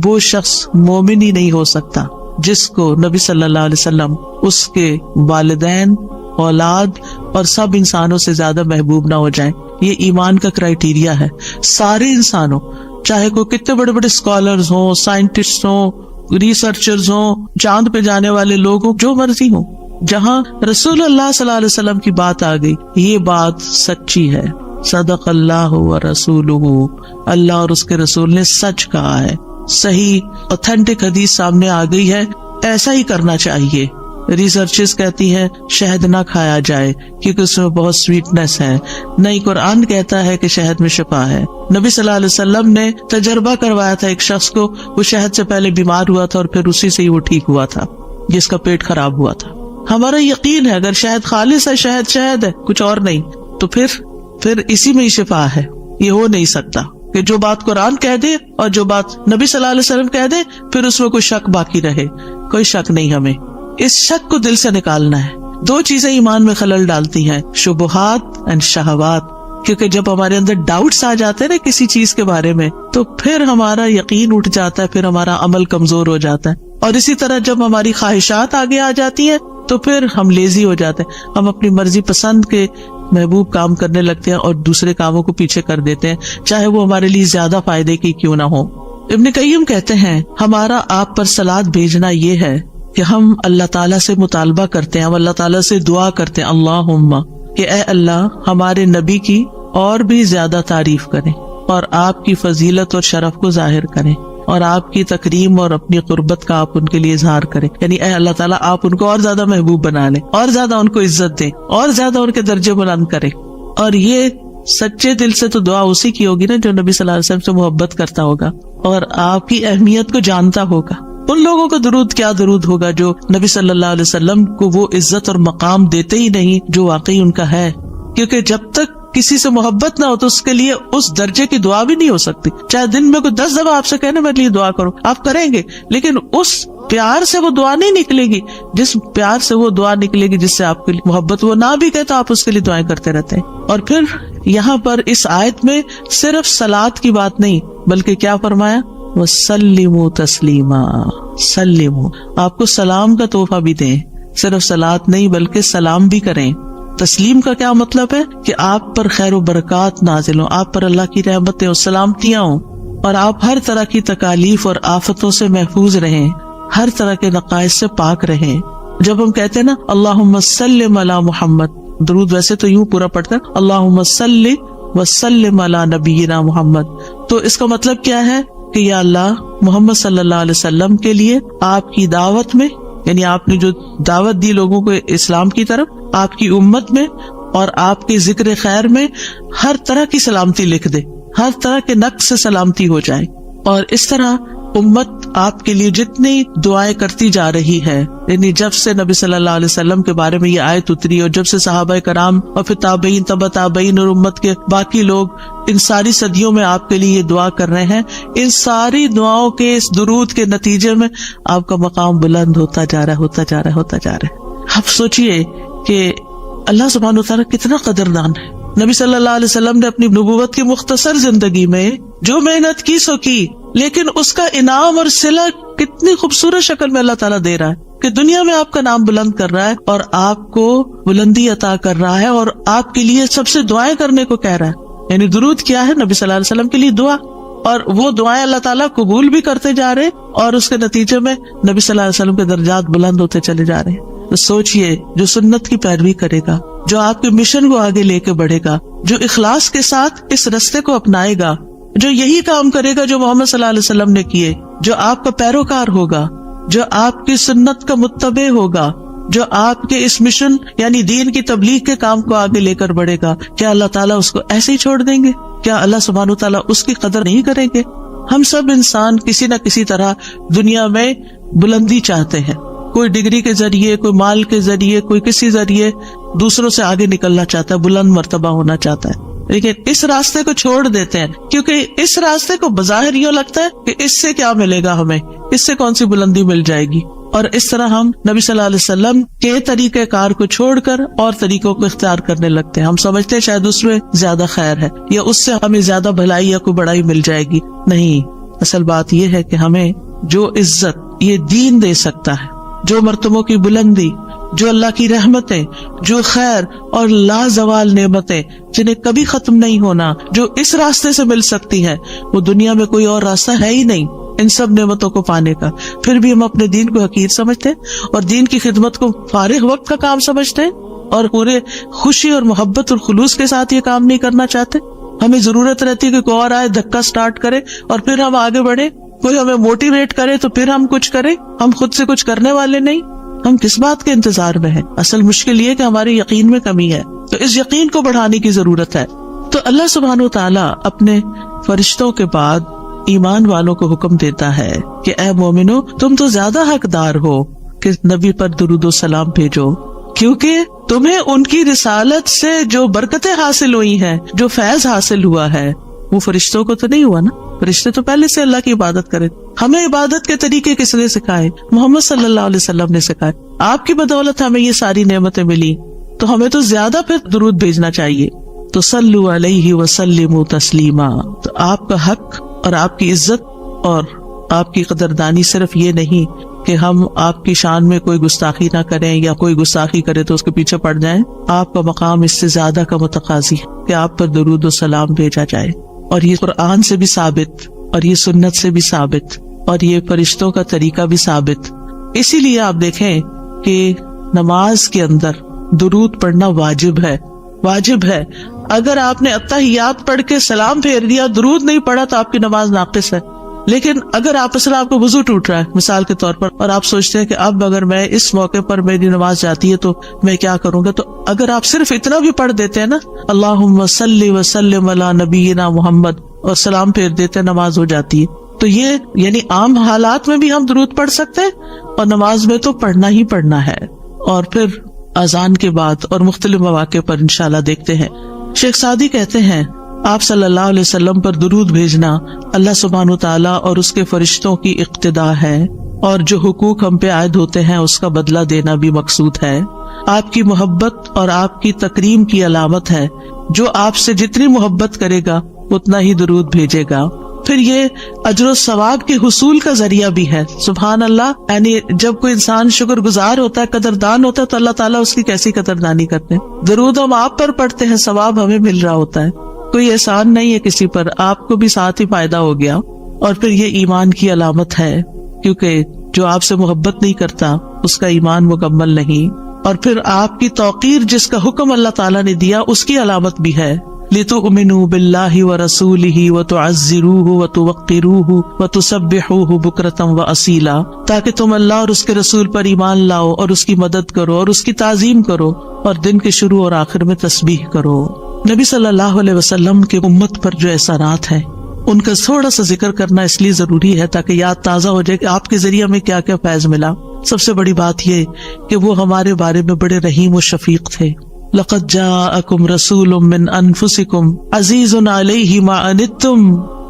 وہ شخص مومن ہی نہیں ہو سکتا جس کو نبی صلی اللہ علیہ وسلم اس کے والدین, اولاد اور سب انسانوں سے زیادہ محبوب نہ ہو جائیں. یہ ایمان کا کرائیٹیریا ہے. سارے انسانوں, چاہے کوئی کتنے بڑے بڑے اسکالرز ہوں, سائنٹسٹ ہوں, ریسرچرز ہوں, چاند پہ جانے والے لوگ ہوں, جو مرضی ہوں, جہاں رسول اللہ صلی اللہ علیہ وسلم کی بات آ گئی, یہ بات سچی ہے. صدق اللہ و رسولہ, اللہ اور اس کے رسول نے سچ کہا ہے. صحیح اوتھینٹک حدیث سامنے آ گئی ہے, ایسا ہی کرنا چاہیے. ریسرچز کہتی ہیں شہد نہ کھایا جائے کیونکہ اس میں بہت سویٹنس ہے. نہیں, قرآن کہتا ہے کہ شہد میں شفا ہے. نبی صلی اللہ علیہ وسلم نے تجربہ کروایا تھا ایک شخص کو, وہ شہد سے پہلے بیمار ہوا تھا اور پھر اسی سے ہی وہ ٹھیک ہوا تھا جس کا پیٹ خراب ہوا تھا. ہمارا یقین ہے اگر شہد خالص ہے, شہد شہد ہے, کچھ اور نہیں, تو پھر اسی میں ہی شفا ہے. یہ ہو نہیں سکتا کہ جو بات قرآن کہہ دے اور جو بات نبی صلی اللہ علیہ وسلم کہہ دے پھر اس میں کوئی شک باقی رہے. کوئی شک نہیں, ہمیں اس شک کو دل سے نکالنا ہے. دو چیزیں ایمان میں خلل ڈالتی ہیں, شبہات اینڈ شہوات. کیونکہ جب ہمارے اندر ڈاؤٹس آ جاتے ہیں نا کسی چیز کے بارے میں, تو پھر ہمارا یقین اٹھ جاتا ہے, پھر ہمارا عمل کمزور ہو جاتا ہے. اور اسی طرح جب ہماری خواہشات آگے آ جاتی ہیں تو پھر ہم لیزی ہو جاتے ہیں, ہم اپنی مرضی پسند کے محبوب کام کرنے لگتے ہیں اور دوسرے کاموں کو پیچھے کر دیتے ہیں، چاہے وہ ہمارے لیے زیادہ فائدے کی کیوں نہ ہو۔ ابن قیم کہتے ہیں ہمارا آپ پر صلات بھیجنا یہ ہے کہ ہم اللہ تعالیٰ سے مطالبہ کرتے ہیں، ہم اللہ تعالیٰ سے دعا کرتے ہیں، اللہم، کہ اے اللہ ہمارے نبی کی اور بھی زیادہ تعریف کریں اور آپ کی فضیلت اور شرف کو ظاہر کریں اور آپ کی تکریم اور اپنی قربت کا آپ ان کے لیے اظہار کریں، یعنی اے اللہ تعالیٰ آپ ان کو اور زیادہ محبوب بنا لیں، اور زیادہ ان کو عزت دیں، اور زیادہ ان کے درجے بلند کریں۔ اور یہ سچے دل سے تو دعا اسی کی ہوگی نا جو نبی صلی اللہ علیہ وسلم سے محبت کرتا ہوگا اور آپ کی اہمیت کو جانتا ہوگا۔ ان لوگوں کو درود کیا درود ہوگا جو نبی صلی اللہ علیہ وسلم کو وہ عزت اور مقام دیتے ہی نہیں جو واقعی ان کا ہے، کیونکہ جب تک کسی سے محبت نہ ہو تو اس کے لیے اس درجے کی دعا بھی نہیں ہو سکتی۔ چاہے دن میں کوئی 10 دفعہ آپ سے کہنے میرے لیے دعا کرو، آپ کریں گے، لیکن اس پیار سے وہ دعا نہیں نکلے گی جس پیار سے وہ دعا نکلے گی جس سے آپ کے لیے محبت، وہ نہ بھی کہے تو آپ اس کے لیے دعائیں کرتے رہتے ہیں۔ اور پھر یہاں پر اس آیت میں صرف صلات کی بات نہیں بلکہ کیا فرمایا، وَسَلِّمُوا تَسْلِيمًا، سلموا، آپ کو سلام کا تحفہ بھی دیں، صرف صلات نہیں بلکہ سلام بھی کریں۔ تسلیم کا کیا مطلب ہے کہ آپ پر خیر و برکات نازل ہوں، آپ پر اللہ کی رحمتیں اور سلامتیاں ہوں، اور آپ ہر طرح کی تکالیف اور آفتوں سے محفوظ رہیں، ہر طرح کے نقائص سے پاک رہیں۔ جب ہم کہتے ہیں نا اللہم صلی علی محمد، درود ویسے تو یوں پورا پڑھتے ہیں اللہم صلی وسلم علی نبینا محمد، تو اس کا مطلب کیا ہے کہ یا اللہ محمد صلی اللہ علیہ وسلم کے لیے آپ کی دعوت میں، یعنی آپ نے جو دعوت دی لوگوں کو اسلام کی طرف، آپ کی امت میں اور آپ کے ذکر خیر میں ہر طرح کی سلامتی لکھ دے، ہر طرح کے نقص سے سلامتی ہو جائے۔ اور اس طرح امت آپ کے لیے جتنی دعائیں کرتی جا رہی ہے، یعنی جب سے نبی صلی اللہ علیہ وسلم کے بارے میں یہ آیت اتری اور جب سے صحابہ کرام اور پھر تابعین، تبع تابعین اور امت کے باقی لوگ ان ساری صدیوں میں آپ کے لیے یہ دعا کر رہے ہیں، ان ساری دعاؤں کے اس درود کے نتیجے میں آپ کا مقام بلند ہوتا جا رہا ہے، ہوتا جا رہا ہے، ہوتا جا رہا ہے۔ آپ سوچئے کہ اللہ سبحانہ وتعالیٰ کتنا قدردان ہے۔ نبی صلی اللہ علیہ وسلم نے اپنی نبوت کی مختصر زندگی میں جو محنت کی سو کی، لیکن اس کا انعام اور صلہ کتنی خوبصورت شکل میں اللہ تعالیٰ دے رہا ہے کہ دنیا میں آپ کا نام بلند کر رہا ہے اور آپ کو بلندی عطا کر رہا ہے اور آپ کے لیے سب سے دعائیں کرنے کو کہہ رہا ہے۔ یعنی درود کیا ہے؟ نبی صلی اللہ علیہ وسلم کے لیے دعا، اور وہ دعائیں اللہ تعالیٰ قبول بھی کرتے جا رہے اور اس کے نتیجے میں نبی صلی اللہ علیہ وسلم کے درجات بلند ہوتے چلے جا رہے ہیں۔ تو سوچئے جو سنت کی پیروی کرے گا، جو آپ کے مشن کو آگے لے کے بڑھے گا، جو اخلاص کے ساتھ اس رستے کو اپنائے گا، جو یہی کام کرے گا جو محمد صلی اللہ علیہ وسلم نے کیے، جو آپ کا پیروکار ہوگا، جو آپ کی سنت کا متبع ہوگا، جو آپ کے اس مشن یعنی دین کی تبلیغ کے کام کو آگے لے کر بڑھے گا، کیا اللہ تعالیٰ اس کو ایسے ہی چھوڑ دیں گے؟ کیا اللہ سبحانہ تعالیٰ اس کی قدر نہیں کریں گے؟ ہم سب انسان کسی نہ کسی طرح دنیا میں بلندی چاہتے ہیں، کوئی ڈگری کے ذریعے، کوئی مال کے ذریعے، کوئی کسی ذریعے دوسروں سے آگے نکلنا چاہتا ہے، بلند مرتبہ ہونا چاہتا ہے، لیکن اس راستے کو چھوڑ دیتے ہیں کیونکہ اس راستے کو بظاہر یوں لگتا ہے کہ اس سے کیا ملے گا، ہمیں اس سے کون سی بلندی مل جائے گی، اور اس طرح ہم نبی صلی اللہ علیہ وسلم کے طریقہ کار کو چھوڑ کر اور طریقوں کو اختیار کرنے لگتے ہیں۔ ہم سمجھتے ہیں شاید اس میں زیادہ خیر ہے یا اس سے ہمیں زیادہ بھلائی یا کوئی بڑائی مل جائے گی۔ نہیں، اصل بات یہ ہے کہ ہمیں جو عزت یہ دین دے سکتا ہے، جو مرتبوں کی بلندی، جو اللہ کی رحمتیں، جو خیر اور لازوال نعمتیں جنہیں کبھی ختم نہیں ہونا، جو اس راستے سے مل سکتی ہے، وہ دنیا میں کوئی اور راستہ ہے ہی نہیں ان سب نعمتوں کو پانے کا۔ پھر بھی ہم اپنے دین کو حقیر سمجھتے ہیں اور دین کی خدمت کو فارغ وقت کا کام سمجھتے ہیں اور پورے خوشی اور محبت اور خلوص کے ساتھ یہ کام نہیں کرنا چاہتے۔ ہمیں ضرورت رہتی ہے کہ کوئی اور آئے، دھکا سٹارٹ کرے اور پھر ہم آگے بڑھے، کوئی ہمیں موٹیویٹ کرے تو پھر ہم کچھ کریں۔ ہم خود سے کچھ کرنے والے نہیں، ہم کس بات کے انتظار میں ہیں؟ اصل مشکل یہ کہ ہمارے یقین میں کمی ہے، تو اس یقین کو بڑھانے کی ضرورت ہے۔ تو اللہ سبحانہ وتعالیٰ اپنے فرشتوں کے بعد ایمان والوں کو حکم دیتا ہے کہ اے مومنو، تم تو زیادہ حقدار ہو کہ نبی پر درود و سلام بھیجو، کیونکہ تمہیں ان کی رسالت سے جو برکتیں حاصل ہوئی ہیں، جو فیض حاصل ہوا ہے، وہ فرشتوں کو تو نہیں ہوا نا۔ فرشتے تو پہلے سے اللہ کی عبادت کرے۔ ہمیں عبادت کے طریقے کس نے سکھائے؟ محمد صلی اللہ علیہ وسلم نے سکھائے۔ آپ کی بدولت ہمیں یہ ساری نعمتیں ملی، تو ہمیں تو زیادہ پھر درود بھیجنا چاہیے۔ تو صلو علیہ وسلموا تسلیما، تو آپ کا حق اور آپ کی عزت اور آپ کی قدردانی صرف یہ نہیں کہ ہم آپ کی شان میں کوئی گستاخی نہ کریں یا کوئی گستاخی کرے تو اس کے پیچھے پڑ جائیں. آپ کا مقام اس سے زیادہ کا متقاضی ہے کہ آپ پر درود و سلام بھیجا جائے. اور یہ قرآن سے بھی ثابت، اور یہ سنت سے بھی ثابت، اور یہ فرشتوں کا طریقہ بھی ثابت. اسی لیے آپ دیکھیں کہ نماز کے اندر درود پڑھنا واجب ہے. واجب ہے. اگر آپ نے اتحیات پڑھ کے سلام پھیر دیا، درود نہیں پڑھا، تو آپ کی نماز ناقص ہے. لیکن اگر آپ آپ کو وضو ٹوٹ رہا ہے مثال کے طور پر، اور آپ سوچتے ہیں کہ اب اگر میں اس موقع پر میری نماز جاتی ہے تو میں کیا کروں گا، تو اگر آپ صرف اتنا بھی پڑھ دیتے ہیں نا، اللہم صلی وسلم علی نبینا محمد، اور سلام پھیر دیتے ہیں، نماز ہو جاتی ہے. تو یہ یعنی عام حالات میں بھی ہم درود پڑھ سکتے ہیں، اور نماز میں تو پڑھنا ہی پڑھنا ہے. اور پھر اذان کے بعد اور مختلف مواقع پر انشاءاللہ دیکھتے ہیں. شیخ سعدی کہتے ہیں آپ صلی اللہ علیہ وسلم پر درود بھیجنا اللہ سبحانہ وتعالی اور اس کے فرشتوں کی اقتداء ہے، اور جو حقوق ہم پہ عائد ہوتے ہیں اس کا بدلہ دینا بھی مقصود ہے. آپ کی محبت اور آپ کی تکریم کی علامت ہے. جو آپ سے جتنی محبت کرے گا اتنا ہی درود بھیجے گا. پھر یہ اجر و ثواب کے حصول کا ذریعہ بھی ہے. سبحان اللہ. یعنی جب کوئی انسان شکر گزار ہوتا ہے، قدردان ہوتا ہے، تو اللہ تعالیٰ اس کی کیسی قدردانی کرتے ہیں. درود ہم آپ پر پڑھتے ہیں، ثواب ہمیں مل رہا ہوتا ہے. کوئی احسان نہیں ہے کسی پر، آپ کو بھی ساتھ ہی فائدہ ہو گیا. اور پھر یہ ایمان کی علامت ہے، کیونکہ جو آپ سے محبت نہیں کرتا اس کا ایمان مکمل نہیں. اور پھر آپ کی توقیر جس کا حکم اللہ تعالیٰ نے دیا اس کی علامت بھی ہے. لِتُؤْمِنُوا بِاللَّهِ وَرَسُولِهِ وَتُعَزِّرُوهُ وَتُوَقِّرُوهُ وَتُسَبِّحُوهُ بُكْرَةً وَأَصِيلًا، تاکہ تم اللہ اور اس کے رسول پر ایمان لاؤ اور اس کی مدد کرو اور اس کی تعظیم کرو اور دن کے شروع اور آخر میں تسبیح کرو. نبی صلی اللہ علیہ وسلم کے امت پر جو احسانات ہیں ان کا تھوڑا سا ذکر کرنا اس لیے ضروری ہے تاکہ یاد تازہ ہو جائے کہ آپ کے ذریعے ہمیں کیا کیا فیض ملا. سب سے بڑی بات یہ کہ وہ ہمارے بارے میں بڑے رحیم و شفیق تھے. لَقَدْ جَاءَكُمْ رَسُولٌ مِّنْ أَنفُسِكُمْ عَزِيزٌ عَلَيْهِ مَا عَنِتُّمْ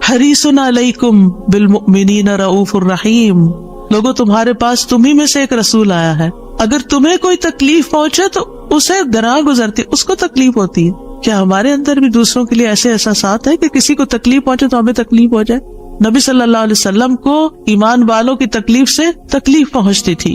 حَرِيصٌ عَلَيْكُمْ بِالْمُؤْمِنِينَ رَءُوفٌ رَحِيمٌ. لوگوں تمہارے پاس تمہیں میں سے ایک رسول آیا ہے، اگر تمہیں کوئی تکلیف پہنچے تو اسے گراں گزرتی، اس کو تکلیف ہوتی ہے. کیا ہمارے اندر بھی دوسروں کے لیے ایسے احساسات ہیں کہ کسی کو تکلیف پہنچے تو ہمیں تکلیف ہو جائے؟ نبی صلی اللہ علیہ وسلم کو ایمان والوں کی تکلیف سے تکلیف پہنچتی تھی،